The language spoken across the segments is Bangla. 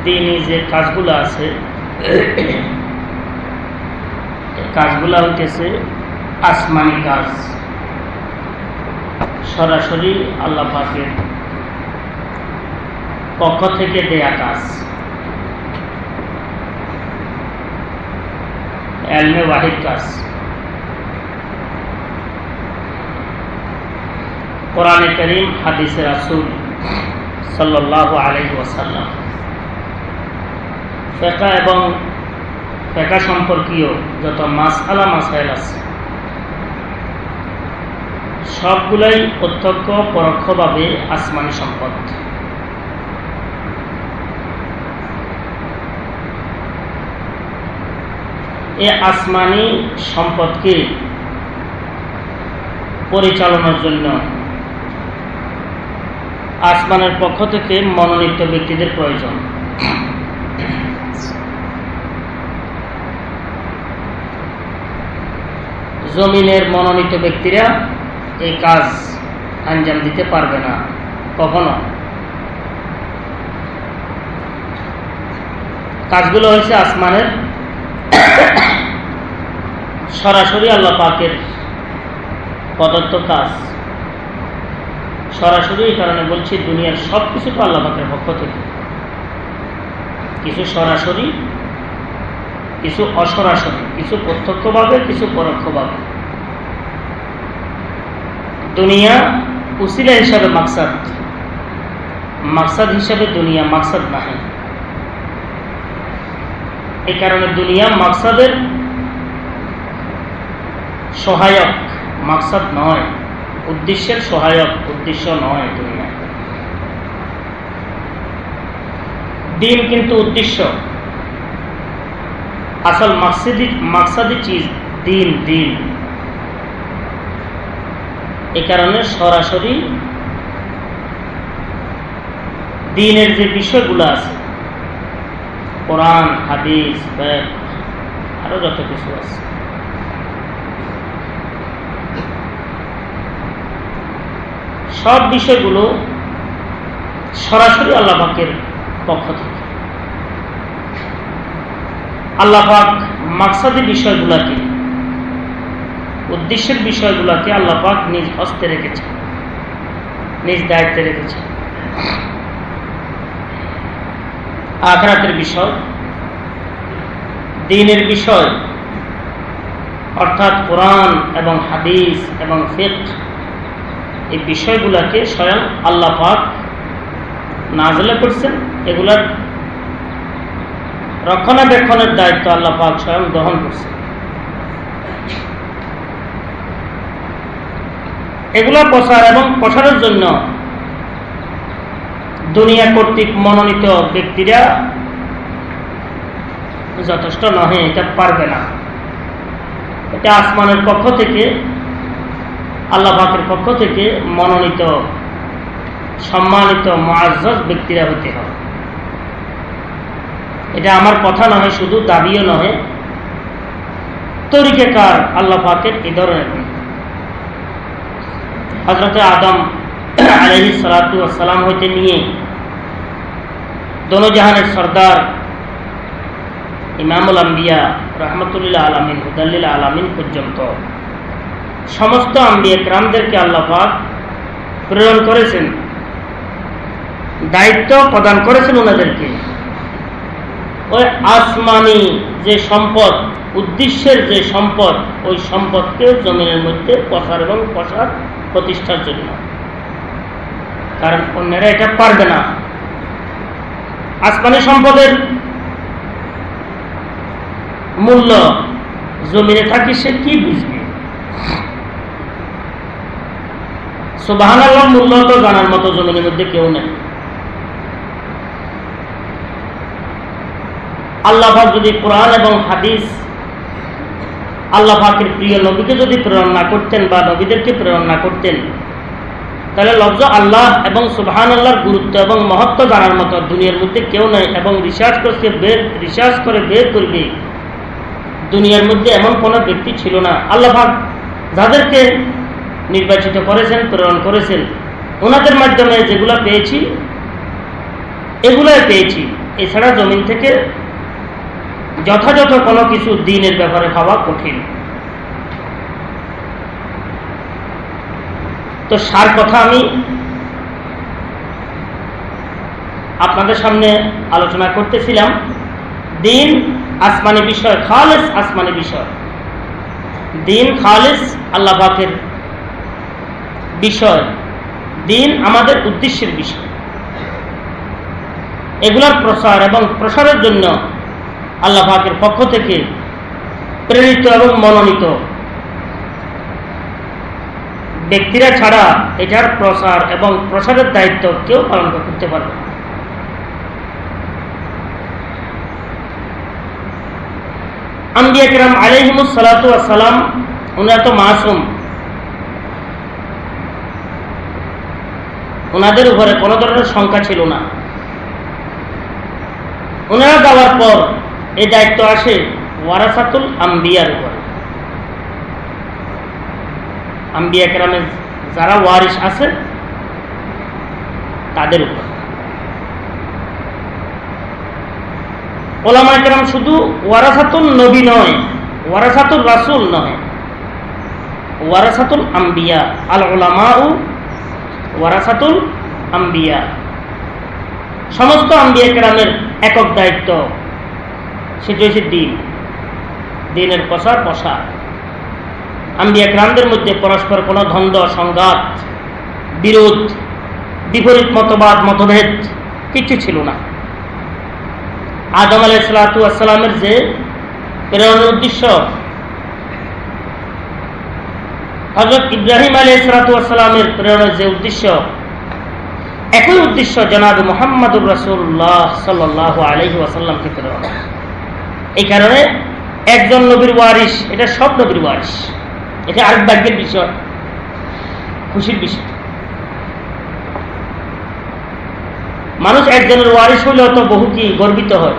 দিনই যে কাজগুলো আছে কাজগুলো হইতেছে আসমানি কাজ, সরাসরি আল্লাহ পাকের পক্ষ থেকে দেয়া কাজ। এলমে ওয়াহিদ কাজ, কোরআনে কারীম, হাদিসে রাসূল সাল্লাল্লাহু আলাইহি ওয়াসাল্লাম, ফিকহ এবং ফিকহ সম্পর্কীয় যত মাসআলা মাসাইল আছে সবগুলাই প্রত্যক্ষ পরোক্ষভাবে আসমানি সম্পদ। এই আসমানি সম্পদকে পরিচালনার জন্য আসমানের পক্ষ থেকে মনোনীত ব্যক্তিদের প্রয়োজন। জমিনের মনোনীত ব্যক্তিরা এই কাজ আঞ্জাম দিতে পারবে না কখনো। কাজগুলো হয়েছে আসমানের সরাসরি আল্লাহ পাকের প্রদত্ত কাজ। সরাসরি এই কারণে বলছি, দুনিয়ার সব কিছু তো আল্লাহ পাকের পক্ষ থেকে, কিছু সরাসরি, কিছু অসরাসরি, কিছু প্রত্যক্ষভাবে, কিছু পরোক্ষভাবে। দুনিয়া উসিলা হিসাবে মাকসাদ, মাকসাদ হিসাবে দুনিয়া মাকসাদ নাহি। এই কারণে দুনিয়া মাকসাদের সহায়ক, মাকসাদ নয়, উদ্দেশ্যের সহায়ক, উদ্দেশ্য নয় দুনিয়া। দিন কিন্তু উদ্দেশ্য, আসল মাকসাদি চিজ দিন। দিন এই কারণে সরাসরি দিনের যে বিষয়গুলো আছে, কোরআন, হাদিস, ফিকহ, আরো যত কিছু আছে, সব বিষয়গুলো সরাসরি আল্লাহ পাকের পক্ষ থেকে। আল্লাহ পাক মাকসাদি বিষয়গুলোকে, উদ্দেশ্যের বিষয়গুলোকে আল্লাহ পাক নিজ হস্তে রেখেছে, নিজ দায়িত্বে রেখেছে। আখিরাতের বিষয়, দ্বীনের বিষয়, অর্থাৎ কোরআন এবং হাদিস এবং ফিকহ, এই বিষয়গুলোকে স্বয়ং আল্লাহ পাক নাযিল করছেন। এগুলার রক্ষণাবেক্ষণের দায়িত্ব আল্লাহ পাক স্বয়ং গ্রহণ করছেন। এগুলা প্রচার এবং প্রসারের জন্য দুনিয়া কর্তৃক মনোনীত ব্যক্তিরা যথেষ্ট নহে, এটা পারবে না। এটা আসমানের পক্ষ থেকে, আল্লাহ পাকের পক্ষ থেকে মনোনীত, সম্মানিত, মুআজ্জাজ ব্যক্তিরা হতে হবে। এটা আমার কথা নয়, শুধু দাবিও নয়, তরিকাকার আল্লাহ পাকের এই ধরনের। হযরত আদম আলাইহিস সালাতু ওয়াস সালাম হইতে নিয়ে দোনো জাহানের সরদার ইমামুল আম্বিয়া রাহমাতুল আলামিন, হুদাল্লিল আলামিন পর্যন্ত সমস্ত আম্বিয়া কিরামদেরকে আল্লাহ পাক প্রেরণ করেছেন, দায়িত্ব প্রদান করেছেন ওনাদেরকে। ওই আসমানি যে সম্পদ, উদ্দেশ্যের যে সম্পদ, ওই সম্পদকে জমিনের মধ্যে প্রসার এবং প্রতিষ্ঠার জন্য। কারণ অন্যরা এটা পারবে না। আসমানি সম্পদের মূল্য জমিনে থাকি সে কি বুঝবে? সুবহানাল্লাহ, মূল্য তো জানার মতো জমিনের মধ্যে কেউ নেই। আল্লাহ পাক যদি কোরআন এবং হাদিস, আল্লাহ পাকের প্রিয় নবীকে যদি প্রেরণ না করতেন বা নবীদেরকে প্রেরণ না করতেন, তাহলে লফজ আল্লাহ এবং সুবহানাল্লাহর গুরুত্ব এবং মহত্ব জানার মতো দুনিয়ার মধ্যে কেউ নেই। এবং রিসার্চ করে বের করবে দুনিয়ার মধ্যে এমন কোন ব্যক্তি ছিল না। আল্লাহ পাক যাদেরকে নির্বাচিত করেছেন, প্রেরণ করেছেন, ওনাদের মাধ্যমে যেগুলো পেয়েছি এগুলাই পেয়েছি। এছাড়া জমিন থেকে যথাযথ কোনো কিছু দ্বীনের ব্যাপারে পাওয়া কঠিন। তো সার কথা আমি আপনাদের সামনে আলোচনা করতেছিলাম, দ্বীন আসমানি বিষয়, খালেস আসমানি বিষয়। দ্বীন খালেস আল্লাহ পাকের বিষয়, দ্বীন আমাদের উদ্দেশ্যের বিষয়। এগুলার প্রসার এবং প্রসারের জন্য আল্লাহ পাকের পক্ষ থেকে প্রেরিত এবং মনোনীত ব্যক্তিরা ছাড়া এটার প্রসার এবং প্রসারের দায়িত্ব কেউ পালন করতে পারবে না। আম্বিয়া কিরাম আলাইহিমুস সালাতু ওয়াস সালাম উনারা তো মাসুম, ওনাদের উপরে কোনো ধরনের শঙ্কা ছিল না। ওনারা যাওয়ার পর এই দায়িত্ব আসে ওয়ারাসাতুল আম্বিয়ার উপরে। আম্বিয়া কেরামের যারা ওয়ারিস আছে তাদের উপর। ওলামায়ে কেরাম শুধু ওয়ারাসাতুল নবী নয়, ওয়ারাসাতুল রাসূল নয়, ওয়ারাসাতুল আম্বিয়া। আল উলামাউ ওয়ারাসাতুল আম্বিয়া। সমস্ত আম্বিয়া কেরামের একক দায়িত্ব, সেটি হচ্ছে দ্বীন, দ্বীনের প্রসার। আম্বিয়া কেরামদের মধ্যে পরস্পর কোনো দ্বন্দ্ব, সংঘাত, বিরোধ, বিপরীত মতবাদ, মতভেদ কিছু ছিল না। আদম আলাইহিস সালাতু ওয়াস সালামের যে প্রেরণার উদ্দেশ্য, হযরত ইব্রাহিম আলাইহিস সালাতু ওয়াস সালামের প্রেরণার যে উদ্দেশ্য, একই উদ্দেশ্য জনাব মুহাম্মদুর রাসূলুল্লাহ সাল্লাল্লাহু আলাইহি ওয়াসাল্লামকে প্রেরণা। এই কারণে একজন নবীর ওয়ারিস, এটা সব নবীর ওয়ারিস। এটা আরেক ভাগ্যের বিষয়, খুশির বিষয়। মানুষ একজনের ওয়ারিস হইলেও তো বহু কি গর্বিত হয়,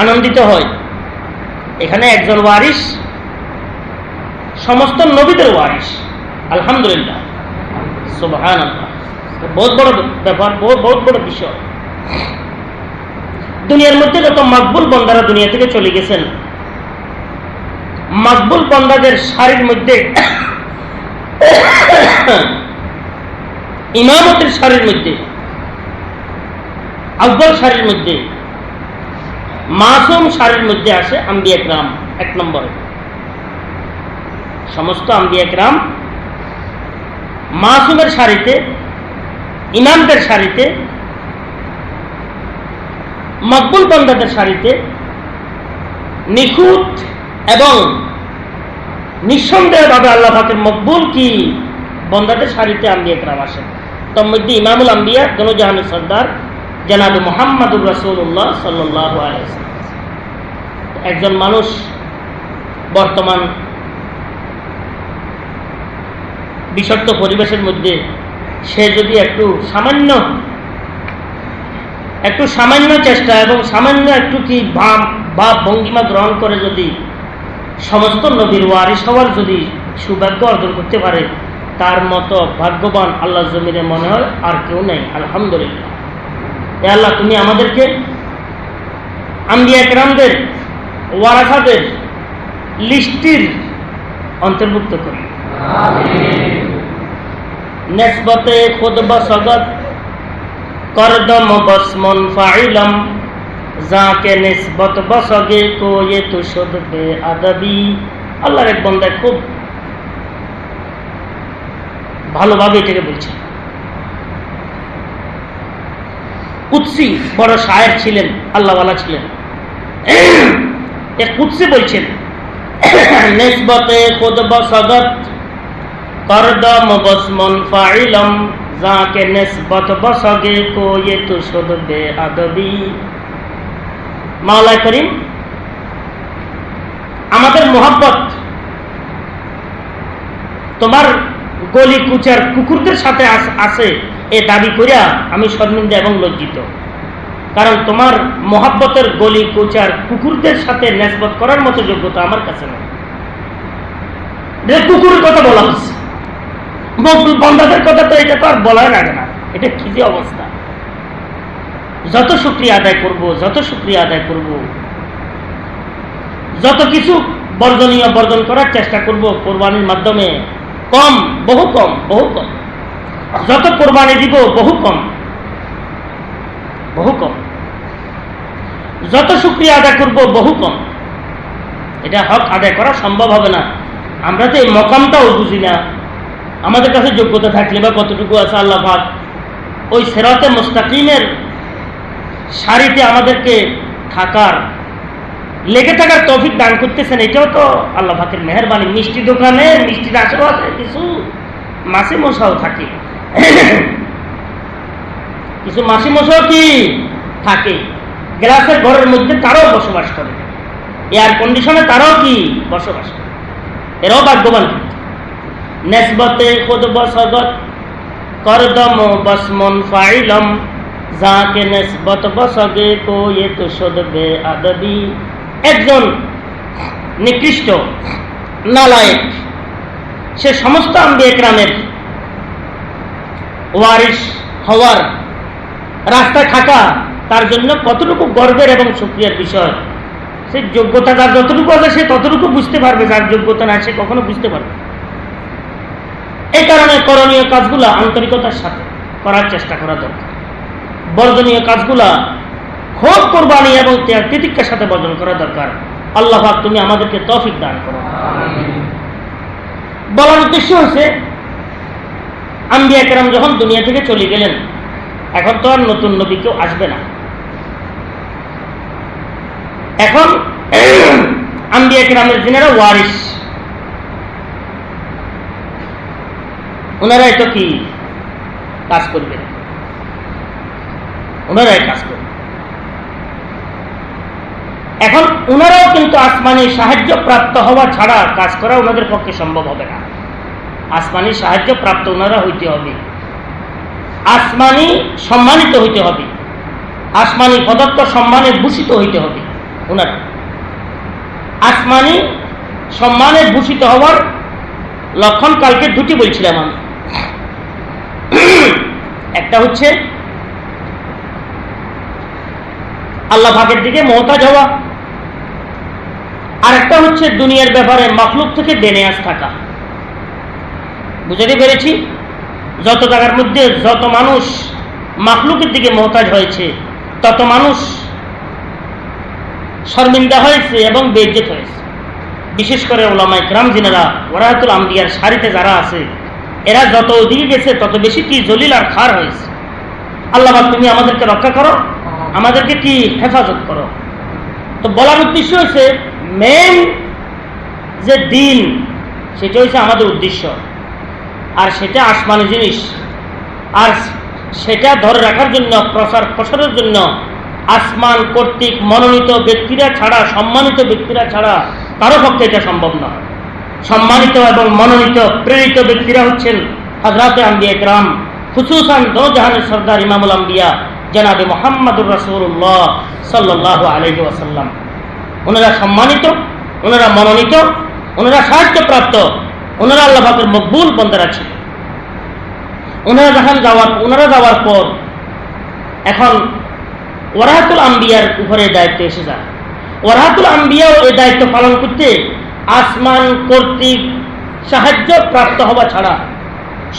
আনন্দিত হয়। এখানে একজন ওয়ারিস, সমস্ত নবীদের ওয়ারিস। আলহামদুলিল্লাহ, সুবহানাল্লাহ। বহুত বড় ব্যাপার, বহুত বড় বিষয়। দুনিয়ার মধ্যে যত মাকবুল বান্দারা দুনিয়া থেকে চলে গেছেন, মাকবুল বান্দাদের সারির মধ্যে, ইমামতের সারির মধ্যে, আফদল সারির মধ্যে, মাসুম সারির মধ্যে আসে আম্বিয়া কিরাম এক নম্বরে। সমস্ত আম্বিয়া কিরাম মাসুমের সারিতে, ইমামদের সারিতে, মকবুল বান্দাদের সারিতে, নিখুঁত এবং নিঃসন্দেহভাবে আল্লাহ পাকের মকবুল কি বান্দাদের সারিতে আম্বিয়া কিরাম আসেন। তার মধ্যে ইমামুল আম্বিয়া, দোনোজাহানের সর্দার জনাব মুহাম্মদুর রাসূলুল্লাহ সাল্লাল্লাহু আলাইহি ওয়াসাল্লাম। একজন মানুষ বর্তমান বিষাক্ত পরিবেশের মধ্যে সে যদি একটু সামান্য চেষ্টা এবং সামান্য একটু কি ভাব ভঙ্গিমা গ্রহণ করে যদি সমস্ত নবীর ওয়ারিস হওয়ার যদি সৌভাগ্য অর্জন করতে পারে, তার মতো ভাগ্যবান আল্লাহ জমিনে মনে হয় আর কেউ নেই। আলহামদুলিল্লাহ। হে আল্লাহ, তুমি আমাদেরকে আম্বিয়া কিরামদের ওয়ারাসাদের লিস্টির অন্তর্ভুক্ত করি। নেসবতে খুদ বসগত করদম বসমন ফাইলম যাকে নিসবত বসগে কো ये तो शुद्ध বেআদবি। আল্লাহর এক বান্দা খুব ভালোভাবে এটাকে বলছে। কুদসি বড় শায়ের ছিলেন, আল্লাহওয়ালা ছিলেন। এক কুদসি বলছেন, নিসবতে খুদ বসগত করদম বসমন ফাইলম যাকে নিসবত বসগে কো ये तो शुद्ध বেআদবি। মাওলা করিম আমাদের মোহাব্বত তোমার গলি কুচার কুকুরদের সাথে আছে এ দাবি করিয়া আমি শর্মিন্দা এবং লজ্জিত। কারণ তোমার মোহাব্বতের গলি কুচার কুকুরদের সাথে নিসবত করার মতো যোগ্যতা আমার কাছে নেই। কুকুরের কথা বলা হচ্ছে, বন্দাদের কথা তো এটা তো আর বলাই লাগে না। এটা কি যে অবস্থা! যত শুকরিয়া আদায় করব, যত শুকরিয়া আদায় করব, যত কিছু বর্জনীয় বর্জন করার চেষ্টা করব কোরবানির মাধ্যমে, কম, বহু কম, বহু কম। যত কোরবানি দিব বহু কম, বহু কম। যত শুকরিয়া আদায় করব বহু কম। এটা হক আদায় করা সম্ভব হবে না। আমরা তো এই মকামটাও বুঝি না। আমাদের কাছে যোগ্যতা থাকলে বা কতটুকু আছে আল্লাহ পাক ওই সিরাতে মুস্তাকিমের সারিতে আমাদেরকে থাকার, লেগে থাকার তৌফিক দান করতেছেন, এটাও তো আল্লাহ পাকের মেহেরবানি। মিষ্টি দোকানে মিষ্টির আশেপাশে কিছু মাছি মশাও থাকে, কিছু মাছি মশাও কি থাকে। গ্লাসের ঘরের মধ্যে তারাও বসবাস করে, এয়ার কন্ডিশনে তারাও কি বসবাস করে। এরাও ভাগ্যবান। নেসবতে খুদ বসগত করদম বসমন ফাইলম যাকে নেসবত বসগে কো ये तो शुद्ध বেআদবি। একজন নিকৃষ্ট নালায়েক, সে সমস্ত আম্বিয়া কেরামের ওয়ারিস হওয়ার রাস্তায় থাকা তার জন্য কতটুকু গর্বের এবং শুকরিয়ার বিষয়। সে যোগ্যতা যার যতটুকু আছে সে ততটুকু বুঝতে পারবে, যার যোগ্যতা না সে কখনো বুঝতে পারবে। এই কারণে করণীয় কাজগুলা আন্তরিকতার সাথে করার চেষ্টা করা দরকার। বর্জনীয় কাজগুলা খুব কোরবানি এবং তিতিক্ষার সাথে বর্জন করা দরকার। আল্লাহ পাক তুমি আমাদেরকে তৌফিক দান করো। বলার উদ্দেশ্য হচ্ছে আম্বিয়া কেরাম যখন দুনিয়া থেকে চলে গেলেন, এখন তো আর নতুন নবী কেউ আসবে না। এখন আম্বিয়া কেরামের যিনারা ওয়ারিস, ওনারাই তো কি কাজ করবেন, ওনারাই কাজ করবেন। এখন ওনারাও কিন্তু আসমানি সাহায্য প্রাপ্ত হওয়া ছাড়া কাজ করা ওনাদের পক্ষে সম্ভব হবে না। আসমানি সাহায্য প্রাপ্ত ওনারা হইতে হবে, আসমানি সম্মানিত হইতে হবে, আসমানি পদার্থ সম্মানে ভূষিত হইতে হবে। ওনারা আসমানি সম্মানে ভূষিত হওয়ার লক্ষণ কালকে দুটি বলছিলাম আমি। একটা হচ্ছে আল্লাহ পাকের দিকে মুহতাজ হওয়া, আর একটা হচ্ছে দুনিয়ার ব্যাপারে মাখলুক থেকে বেনিয়াজ থাকা। বুঝাতে পেরেছি? যত জায়গার মধ্যে যত মানুষ মাখলুকের দিকে মুহতাজ হয়েছে, তত মানুষ শর্মিন্দা হয়েছে এবং বেইজ্জত হয়েছে। বিশেষ করে উলামায়ে কেরাম যিনারা ওয়ারাহাতুল আম্বিয়ার সারিতে যারা আছে, এরা যত ওদিকে গেছে তত বেশি কি জলিল আর খার হয়েছে। আল্লাহ পাক তুমি আমাদেরকে রক্ষা করো, আমাদেরকে কি হেফাজত করো। তো বলার উদ্দেশ্য হচ্ছে মেন যে দিন, সেটা হচ্ছে আমাদের উদ্দেশ্য, আর সেটা আসমানি জিনিস। আর সেটা ধরে রাখার জন্য, প্রসার প্রসারের জন্য আসমান কর্তৃক মনোনীত ব্যক্তিরা ছাড়া, সম্মানিত ব্যক্তিরা ছাড়া কারো পক্ষে এটা সম্ভব নয়। সম্মানিত এবং মনোনীত প্রেরিত ব্যক্তিরা হচ্ছেন হযরতে আম্বিয়া কেরাম, খুসুসান দো জাহানের সরদার ইমামুল আম্বিয়া জনাবে মুহাম্মদুর রাসূলুল্লাহ সাল্লাল্লাহু আলাইহি ওয়াসাল্লাম। ওনারা সম্মানিত, ওনারা মনোনীত, ওনারা সাহায্যপ্রাপ্ত, ওনারা আল্লাহ পাকের মকবুল বান্দারা ছিল। ওনারা যাওয়ার পর এখন ওয়ারাহাতুল আম্বিয়ার উপরে দায়িত্ব এসে যায়। ওয়ারাহাতুল আম্বিয়াও এই দায়িত্ব পালন করতে আসমান কর্তৃক সাহায্য প্রাপ্ত হওয়া ছাড়া,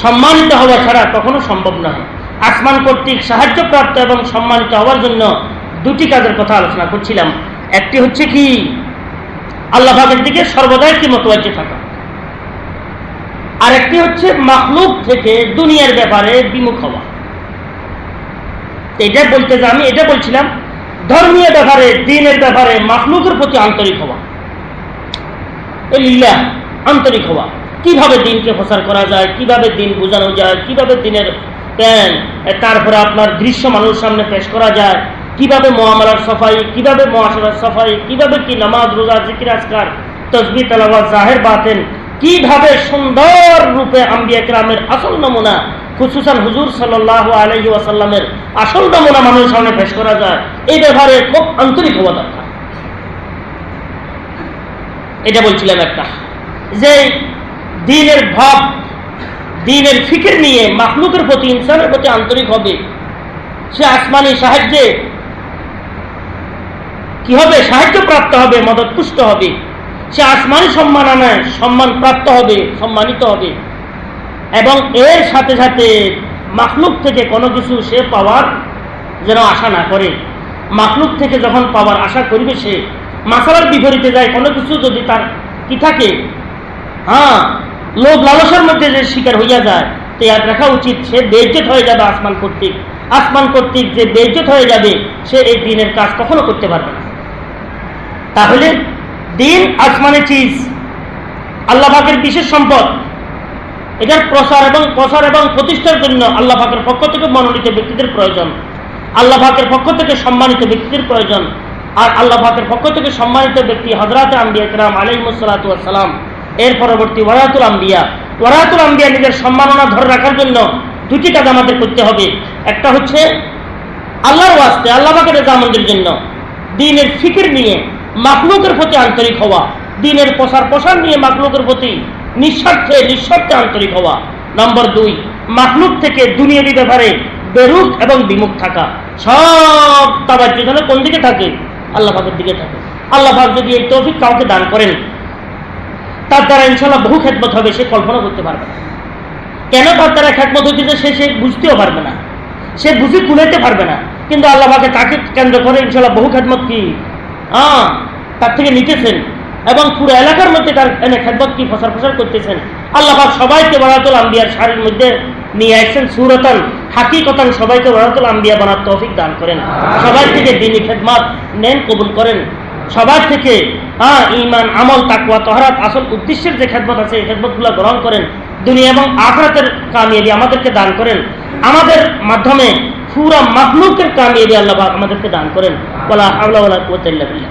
সম্মানিত হওয়া ছাড়া কখনো সম্ভব নয়। আসমান কর্তৃক সাহায্য প্রাপ্ত এবং সম্মানিত হওয়ার জন্য দুটি কাজের কথা আলোচনা করছিলাম। একটি হচ্ছে কি আল্লাহ পাকের দিকে সর্বদাই কি মুতওয়াজ্জিহ থাকা, আর একটি হচ্ছে মাখলুক থেকে দুনিয়ার ব্যাপারে বিমুখ হওয়া। এটা বলতে যে আমি এটা বলছিলাম ধর্মীয় ব্যাপারে, দ্বীনের ব্যাপারে মাখলুকের প্রতি আন্তরিক হওয়া, লিল্লাহ আন্তরিক হওয়া। কিভাবে দ্বীনকে প্রচার করা যায়, কিভাবে দ্বীন বোঝানো যায়, কিভাবে দ্বীনের তারপরে আপনার দৃশ্য মানুষের সামনে পেশ করা যায়, কিভাবে মুআমালার সাফাই, কিভাবে মুআশারার সাফাই, কিভাবে কি নামাজ রোজা জিকির আজকার তাসবিহ তেলাওয়াত জাহির বাতিন, কিভাবে সুন্দর রূপে আম্বিয়া কেরামের আসল নমুনা, খুসুসান হুজুর সাল্লাল্লাহু আলাইহি ওয়াসাল্লামের আসল নমুনা মানুষের সামনে পেশ করা যায়, এই ব্যাপারে খুব আন্তরিক হওয়া দরকার। এটা বলছিলাম একটা, যে দ্বীনের ভাব, দ্বীনের ফিকির নিয়ে মাখলুকের প্রতি, ইনসানের প্রতি আন্তরিক হবে, সে আসমানি সাহায্যে কি হবে, সাহায্য প্রাপ্ত হবে, মদত পুষ্ট হবে, সে আসমানি সম্মাননায় সম্মান প্রাপ্ত হবে, সম্মানিত হবে। এবং এর সাথে সাথে মাখলুক থেকে কোনো কিছু সে পাওয়ার যেন আশা না করে। মাখলুক থেকে যখন পাওয়ার আশা করবে, সে মাসালার বিপরীতে যায়। কোনো কিছু যদি তার কি থাকে, লোভ লালসার মধ্যে যে শিকার হইয়া যায়, তো ইয়াদ রাখা উচিত সে বেইজ্জত হয়ে যাবে আসমান কর্তৃক। আসমান কর্তৃক যে বেইজ্জত হয়ে যাবে, সে এই দিনের কাজ কখনো করতে পারবে না। তাহলে দিন আসমানি চিজ, আল্লাহ পাকের বিশেষ সম্পদ। এটার প্রসার এবং প্রতিষ্ঠার জন্য আল্লাহ পাকের পক্ষ থেকে মনোনীত ব্যক্তিদের প্রয়োজন, আল্লাহ পাকের পক্ষ থেকে সম্মানিত ব্যক্তিদের প্রয়োজন। আর আল্লাহ পাকের পক্ষ থেকে সম্মানিত ব্যক্তি হযরতে আম্বিয়া কিরাম আলাইহিমুস সালাতু ওয়াস সালাম, এর পরবর্তী ওয়ারাতুল আম্বিয়া নিজের সম্মাননা ধরে রাখার জন্য দুটি কাজ আমাদের করতে হবে। একটা হচ্ছে আল্লাহর ওয়াস্তে, আল্লাহ পাকের রেজামন্দির জন্য দ্বীনের ফিকির নিয়ে মাখলুকের প্রতি আন্তরিক হওয়া, দ্বীনের প্রসার নিয়ে মাখলুকের প্রতি নিঃস্বার্থে আন্তরিক হওয়া। নম্বর 2, মাখলুক থেকে দুনিয়াবি ব্যাপারে বেরুখ এবং বিমুখ থাকা। সব তাবাজ্জুহ যেন কোন দিকে থাকে, আল্লাহ পাকের দিকে থাকে। আল্লাহ পাক যদি এই তৌফিক কাউকে দান করেন, তার দ্বারা ইনশাআল্লাহ বহু খেদমত হবে, সে কল্পনা করতে পারবে না। কেন তার দ্বারা খেদমত হচ্ছে, সে বুঝতেও পারবে না, সে বুঝে কুলাইতে পারবে না। কিন্তু আল্লাহ পাকে তাকে কেন্দ্র করে ইনশাআল্লাহ বহু খেদমত কি তার থেকে নিতেছেন, এবং পুরো এলাকার মধ্যে তার খেদমত কি প্রসার করতেছেন। আল্লাহ পাক সবাইকে ওয়ারাতুল আম্বিয়ার সারির মধ্যে নিয়ে আসছেন। সূরাতান হাকিকতান সবাইকে ওয়ারাতুল আম্বিয়া বানার তৌফিক দান করেন। সবাই থেকে দ্বীনি খেদমত নেন, কবুল করেন। সবার থেকে ঈমান, আমল, তাকওয়া, তাহারাত, আসল উদ্দেশ্যের যে খেদমত আছে, এই খেদমতগুলো গ্রহণ করেন। দুনিয়া এবং আখিরাতের কামিয়াবি আমাদেরকে দান করেন। আমাদের মাধ্যমে পুরা মাখলুকের কামিয়াবি আল্লাহ পাক আমাদেরকে দান করেন। ওয়ালা হাওলা ওয়ালা কুওয়াতা ইল্লা বিল্লাহ।